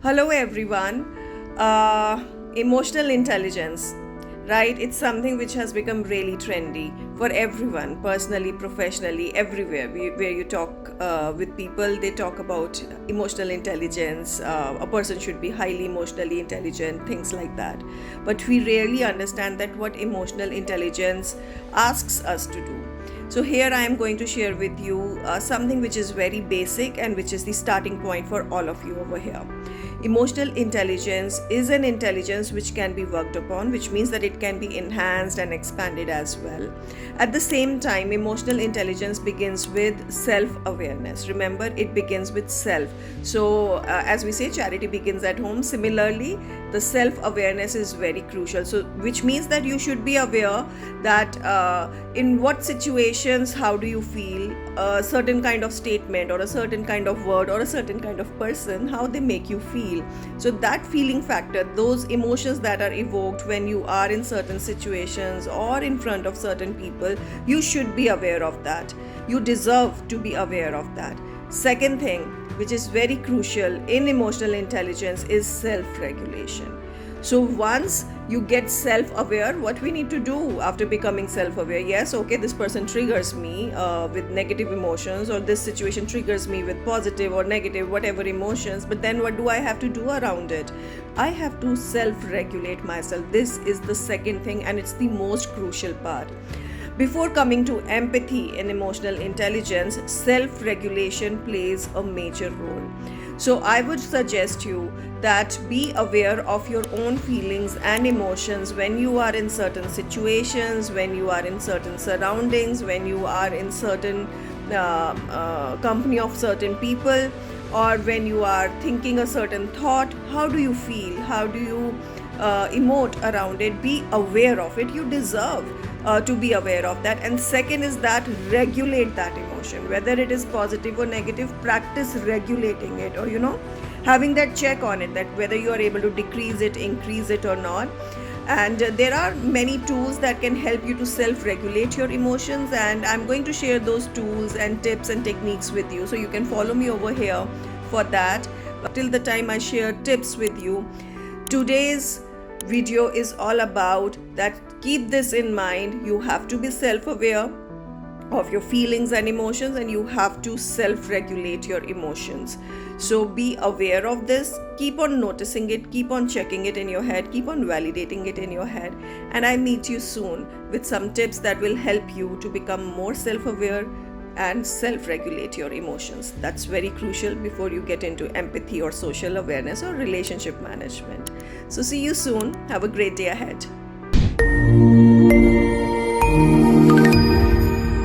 Hello, everyone. Emotional intelligence, right? It's something which has become really trendy for everyone, personally, professionally, everywhere. Where you talk with people, they talk about emotional intelligence. A person should be highly emotionally intelligent, things like that. But we rarely understand that what emotional intelligence asks us to do. So, here I am going to share with you something which is very basic and which is the starting point for all of you over here. Emotional intelligence is an intelligence which can be worked upon, which means that it can be enhanced and expanded as well. At the same time, emotional intelligence begins with self awareness. Remember, it begins with self. So, as we say, charity begins at home. Similarly, the self awareness is very crucial. So, which means that you should be aware that in what situations, how do you feel, a certain kind of statement or a certain kind of word or a certain kind of person, how they make you feel. So that feeling factor, those emotions that are evoked when you are in certain situations or in front of certain people, you should be aware of that. You deserve to be aware of that. Second thing, which is very crucial in emotional intelligence, is self-regulation. So once you get self-aware, what we need to do after becoming self-aware? Yes, okay, this person triggers me with negative emotions, or this situation triggers me with positive or negative, whatever emotions. But then what do I have to do around it? I have to self-regulate myself. This is the second thing, and it's the most crucial part. Before coming to empathy and emotional intelligence, self-regulation plays a major role. So I would suggest you that be aware of your own feelings and emotions when you are in certain situations, when you are in certain surroundings, when you are in certain company of certain people, or when you are thinking a certain thought. How do you feel? How do you emote around it? Be aware of it. You deserve to be aware of that. And second is that regulate that emotion, whether it is positive or negative. Practice regulating it, or having that check on it, that whether you are able to decrease it, increase it or not. And there are many tools that can help you to self-regulate your emotions, and I'm going to share those tools and tips and techniques with you, so you can follow me over here for that. Till the time I share tips with you, today's video is all about that. Keep this in mind. You have to be self-aware of your feelings and emotions, and you have to self-regulate your emotions. So be aware of this. Keep on noticing it, keep on checking it in your head, keep on validating it in your head, and I meet you soon with some tips that will help you to become more self-aware and self-regulate your emotions. That's very crucial before you get into empathy or social awareness or relationship management. So see you soon. Have a great day ahead.